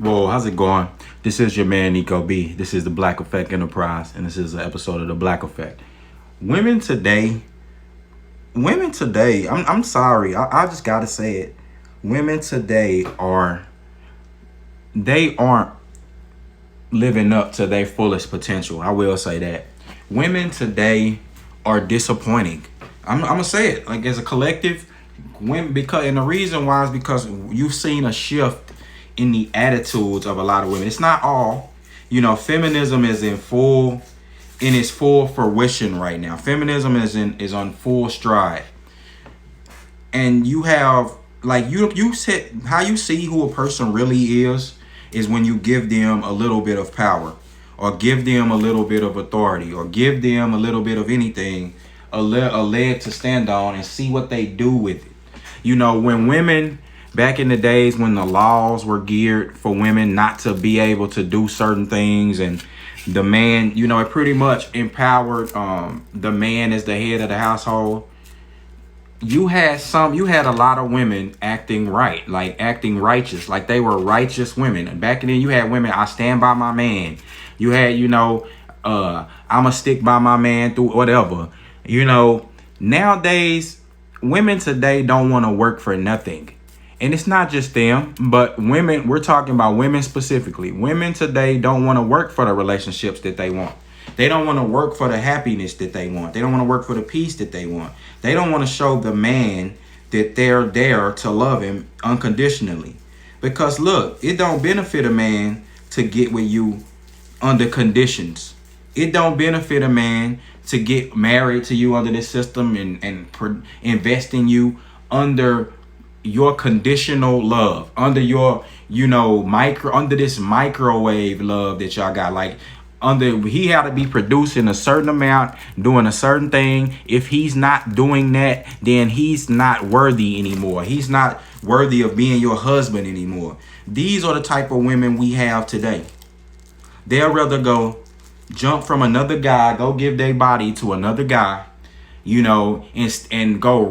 Whoa, how's it going? This is your man Nico B. This is the Blackeffect Enterprise, and this is an episode of the Black Effect. Women today, I'm sorry, I just gotta say it. Women today they aren't living up to their fullest potential. I will say that. Women today are disappointing. I'm gonna say it like as a collective. Women, because and the reason why is because you've seen a shift in the attitudes of a lot of women. It's not all. Feminism is in its full fruition right now. Feminism is on full stride. And you have like you said how you see who a person really is when you give them a little bit of power, or give them a little bit of authority, or give them a little bit of anything, a leg to stand on, and see what they do with it. When women back in the days when the laws were geared for women not to be able to do certain things, and the man, it pretty much empowered the man as the head of the household. You had a lot of women acting right, like acting righteous, like they were righteous women. And back then you had women, I stand by my man. You had, I'ma stick by my man through whatever. Nowadays, women today don't want to work for nothing. And it's not just them, but women, we're talking about women specifically. Women today don't want to work for the relationships that they want. They don't want to work for the happiness that they want. They don't want to work for the peace that they want. They don't want to show the man that they're there to love him unconditionally. Because look, it don't benefit a man to get with you under conditions. It don't benefit a man to get married to you under this system and invest in you under your conditional love, under your under this microwave love that y'all got. Like he had to be producing a certain amount, doing a certain thing. If he's not doing that, then he's not worthy anymore. He's not worthy of being your husband anymore. These are the type of women we have today. They'll rather go jump from another guy, go give their body to another guy, and go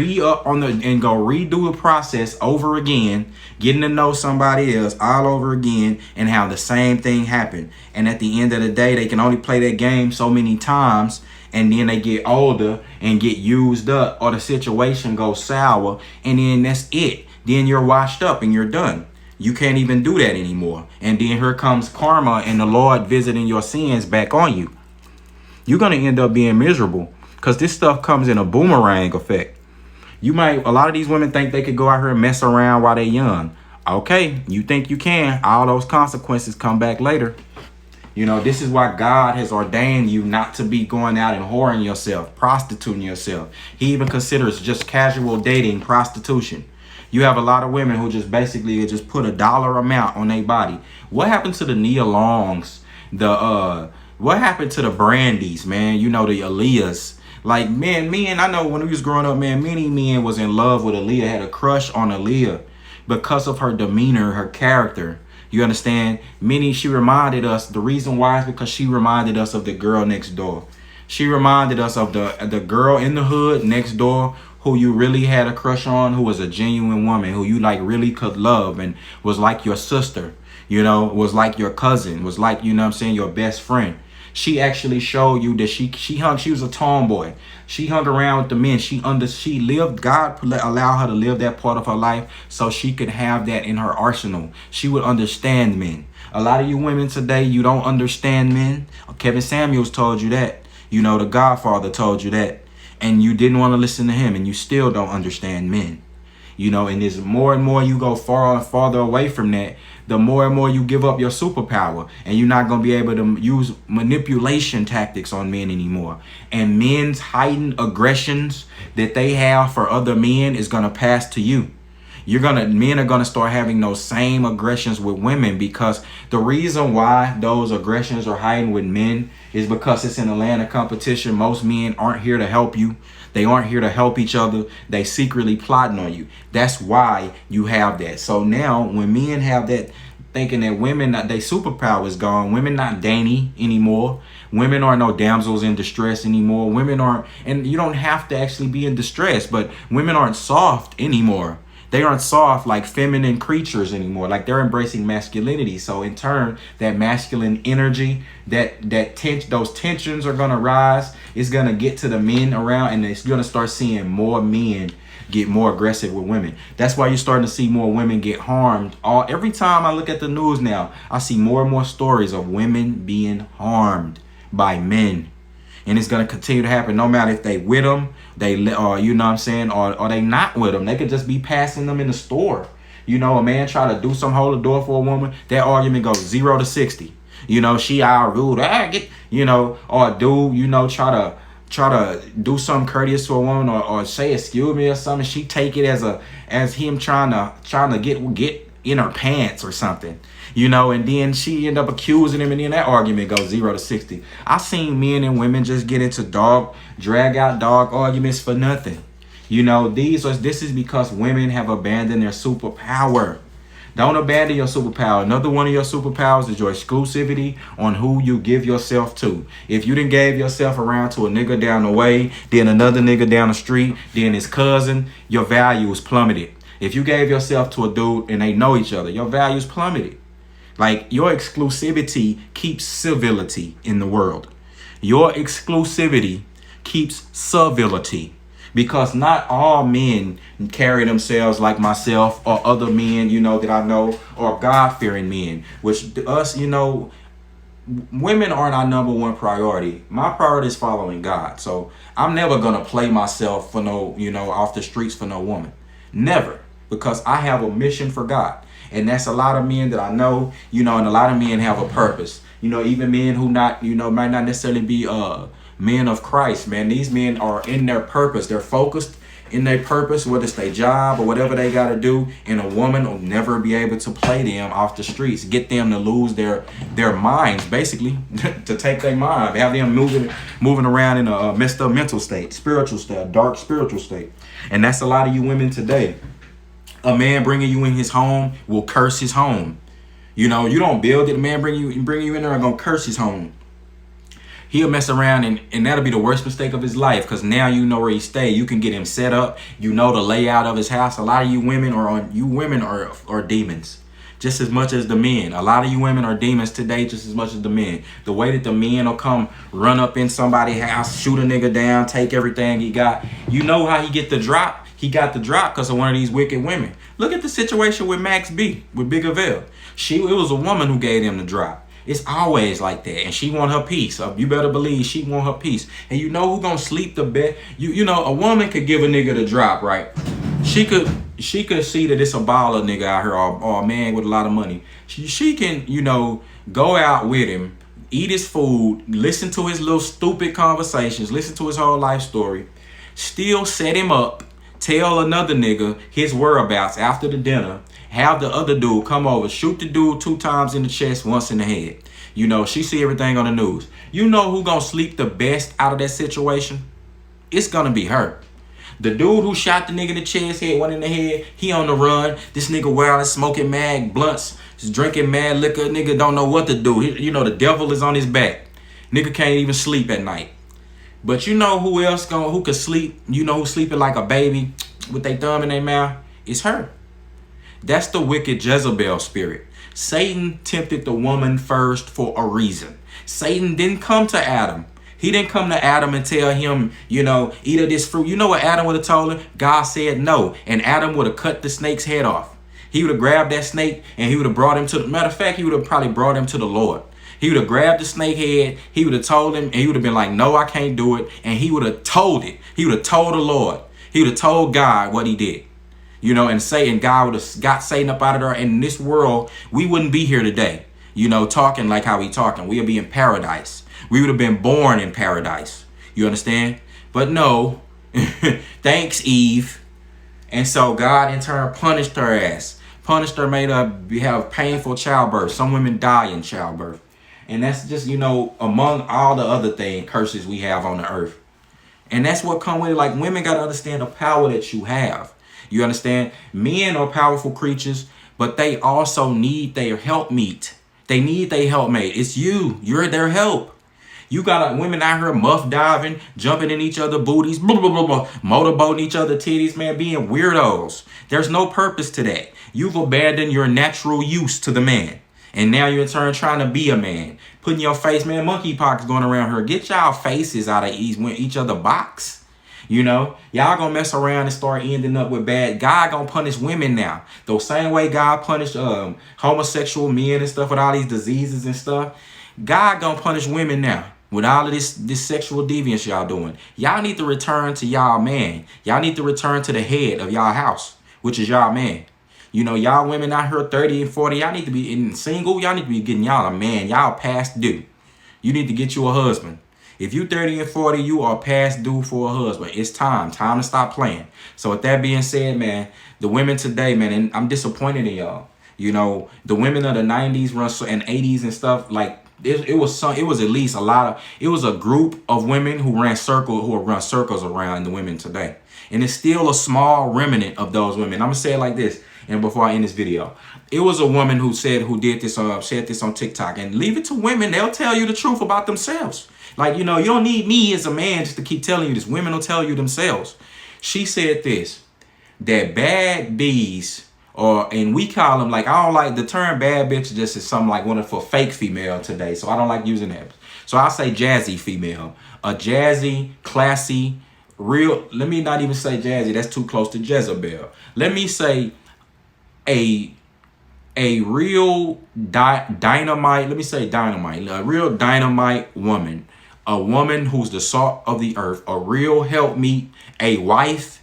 redo the process over again, getting to know somebody else all over again, and have the same thing happen. And at the end of the day, they can only play that game so many times, and then they get older and get used up, or the situation goes sour, and then that's it. Then you're washed up and you're done. You can't even do that anymore. And then here comes karma and the Lord visiting your sins back on you. You're going to end up being miserable, because this stuff comes in a boomerang effect. A lot of these women think they could go out here and mess around while they're young. Okay, you think you can. All those consequences come back later. This is why God has ordained you not to be going out and whoring yourself, prostituting yourself. He even considers just casual dating prostitution. You have a lot of women who just basically just put a dollar amount on their body. What happened to the Nia Longs? What happened to the Brandies, man? The Aaliyahs. Like, men, I know when we was growing up, man, many men was in love with Aaliyah, had a crush on Aaliyah because of her demeanor, her character. You understand? She reminded us, the reason why is because she reminded us of the girl next door. She reminded us of the girl in the hood next door who you really had a crush on, who was a genuine woman, who you like really could love and was like your sister, was like your cousin, was like, your best friend. She actually showed you that she was a tomboy. She hung around with the men. She lived, God allowed her to live that part of her life so she could have that in her arsenal. She would understand men. A lot of you women today, you don't understand men. Kevin Samuels told you that. The Godfather told you that. And you didn't want to listen to him, and you still don't understand men. And as more and more you go far and farther away from that, the more and more you give up your superpower, and you're not going to be able to use manipulation tactics on men anymore. And men's heightened aggressions that they have for other men is going to pass to you. Men are going to start having those same aggressions with women, because the reason why those aggressions are heightened with men is because it's in a land of competition. Most men aren't here to help you. They aren't here to help each other. They secretly plotting on you. That's why you have that. So now when men have that, thinking that women, their superpower is gone. Women not dainty anymore. Women are no damsels in distress anymore. Women aren't, and you don't have to actually be in distress, but women aren't soft anymore. They aren't soft like feminine creatures anymore. Like they're embracing masculinity. So in turn, that masculine energy, those tensions are gonna rise. It's gonna get to the men around, and it's gonna start seeing more men get more aggressive with women. That's why you're starting to see more women get harmed. Every time I look at the news now, I see more and more stories of women being harmed by men. And it's going to continue to happen no matter if they with them, or you know what I'm saying, or they not with them. They could just be passing them in the store. You know, a man try to do some, hold the door for a woman, that argument goes 0 to 60. You know, she out rude, you know, or a dude, you know, try to do something courteous to a woman, or say excuse me or something. She take it as him trying to get in her pants or something. You know, and then she end up accusing him, and then that argument goes 0 to 60. I've seen men and women just get into drag out dog arguments for nothing. You know, this is because women have abandoned their superpower. Don't abandon your superpower. Another one of your superpowers is your exclusivity on who you give yourself to. If you done gave yourself around to a nigga down the way, then another nigga down the street, then his cousin, your values plummeted. If you gave yourself to a dude and they know each other, your values plummeted. Like, your exclusivity keeps civility in the world. Your exclusivity keeps civility. Because not all men carry themselves like myself or other men, you know, that I know, or God-fearing men. Which us, you know, women aren't our number one priority. My priority is following God. So I'm never going to play myself for no, you know, off the streets for no woman. Never. Because I have a mission for God. And that's a lot of men that I know, you know, and a lot of men have a purpose. You know, even men who not, you know, might not necessarily be men of Christ, man. These men are in their purpose. They're focused in their purpose, whether it's their job or whatever they got to do. And a woman will never be able to play them off the streets, get them to lose their minds, basically, to take their mind, have them moving around in a messed up mental state, spiritual state, a dark spiritual state. And that's a lot of you women today. A man bringing you in his home will curse his home. You know, you don't build it. A man bring you in there and gonna curse his home. He'll mess around and that'll be the worst mistake of his life, because now you know where he stay. You can get him set up. You know the layout of his house. A lot of you women are demons, just as much as the men. A lot of you women are demons today, just as much as the men. The way that the men will come run up in somebody's house, shoot a nigga down, take everything he got. You know how he get the drop? He got the drop because of one of these wicked women. Look at the situation with Max B, with Big Avell. It was a woman who gave him the drop. It's always like that. And she want her piece. You better believe she want her piece. And you know who gonna sleep the best? You know, a woman could give a nigga the drop, right? She could see that it's a baller nigga out here, or a man with a lot of money. She can, you know, go out with him, eat his food, listen to his little stupid conversations, listen to his whole life story, still set him up, tell another nigga his whereabouts after the dinner, have the other dude come over, shoot the dude 2 times in the chest, once in the head. You know, she see everything on the news. You know who gonna sleep the best out of that situation? It's gonna be her. The dude who shot the nigga in the chest, hit one in the head, he on the run. This nigga wild, smoking mad blunts, drinking mad liquor. Nigga don't know what to do. You know, the devil is on his back. Nigga can't even sleep at night. But you know who else who could sleep? You know who's sleeping like a baby with their thumb in their mouth? It's her. That's the wicked Jezebel spirit. Satan tempted the woman first for a reason. Satan didn't come to Adam. He didn't come to Adam and tell him, you know, eat of this fruit. You know what Adam would have told him? God said no. And Adam would have cut the snake's head off. He would have grabbed that snake and he would have brought him to the, matter of fact, he would have probably brought him to the Lord. He would have grabbed the snake head. He would have told him, and he would have been like, no, I can't do it. And he would have told it. He would have told the Lord. He would have told God what he did. You know, and God would have got Satan up out of there. And in this world, we wouldn't be here today, you know, talking like how we talking. We would be in paradise. We would have been born in paradise. You understand? But no, thanks, Eve. And so God in turn punished her ass. Punished her, made her have painful childbirth. Some women die in childbirth. And that's just, you know, among all the other curses we have on the earth. And that's what come with it. Like, women got to understand the power that you have. You understand? Men are powerful creatures, but they also need their helpmeet. They need their helpmate. It's you. You're their help. You got women out here muff diving, jumping in each other booties, blah, blah, blah, blah, motorboating each other titties, man, being weirdos. There's no purpose to that. You've abandoned your natural use to the man. And now you're in turn trying to be a man. Putting your face, man, monkeypox going around here. Get y'all faces out of each other box. You know, y'all gonna mess around and start ending up with bad. God gonna punish women now. The same way God punished homosexual men and stuff with all these diseases and stuff. God gonna punish women now with all of this sexual deviance y'all doing. Y'all need to return to y'all man. Y'all need to return to the head of y'all house, which is y'all man. You know, y'all women out here 30 and 40, y'all need to be in single. Y'all need to be getting y'all a man. Y'all past due. You need to get you a husband. If you 30 and 40, you are past due for a husband. It's time to stop playing. So with that being said, man, the women today, man, and I'm disappointed in y'all. You know, the women of the 90s and 80s and stuff, like it was at least it was a group of women who run circles around the women today. And it's still a small remnant of those women. I'm gonna say it like this, and before I end this video, it was a woman who said this on TikTok, and leave it to women. They'll tell you the truth about themselves. Like, you know, you don't need me as a man just to keep telling you this. Women will tell you themselves. She said this, that bad bees, and we call them, like, I don't like the term bad bitch, just is something like one for fake female today. So I don't like using that. So I say jazzy female, a jazzy, classy, real. Let me not even say jazzy. That's too close to Jezebel. Let me say a real dynamite. Let me say dynamite. A real dynamite woman. A woman who's the salt of the earth, a real helpmeet, a wife.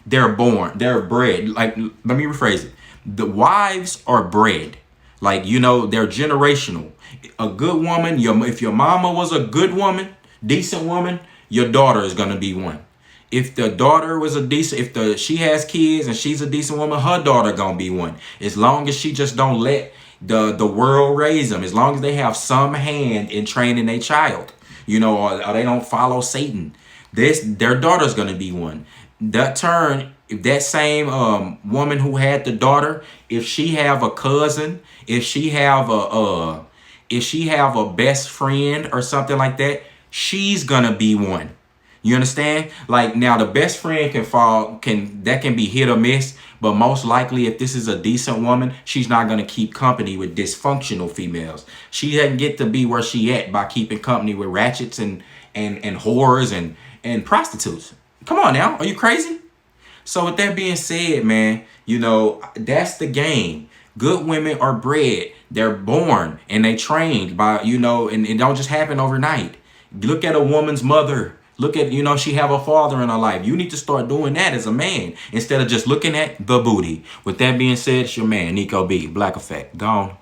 They're bred. Like, let me rephrase it. The wives are bred. Like, you know, they're generational. A good woman, if your mama was a good woman, decent woman, your daughter is going to be one. If the daughter was a decent, she has kids and she's a decent woman, her daughter going to be one. As long as she just don't let the world raise them. As long as they have some hand in training their child. You know, or they don't follow Satan. Their daughter's gonna be one. If that same woman who had the daughter, if she have a cousin, if she have a best friend or something like that, she's gonna be one. You understand? Like, now the best friend can be hit or miss, but most likely if this is a decent woman, she's not going to keep company with dysfunctional females. She doesn't get to be where she at by keeping company with ratchets and whores and prostitutes. Come on now. Are you crazy? So with that being said, man, you know, that's the game. Good women are bred. They're born and they trained by, you know, and it don't just happen overnight. Look at a woman's mother. Look at, you know, she have a father in her life. You need to start doing that as a man instead of just looking at the booty. With that being said, it's your man, Nico B. Blackeffect. Gone.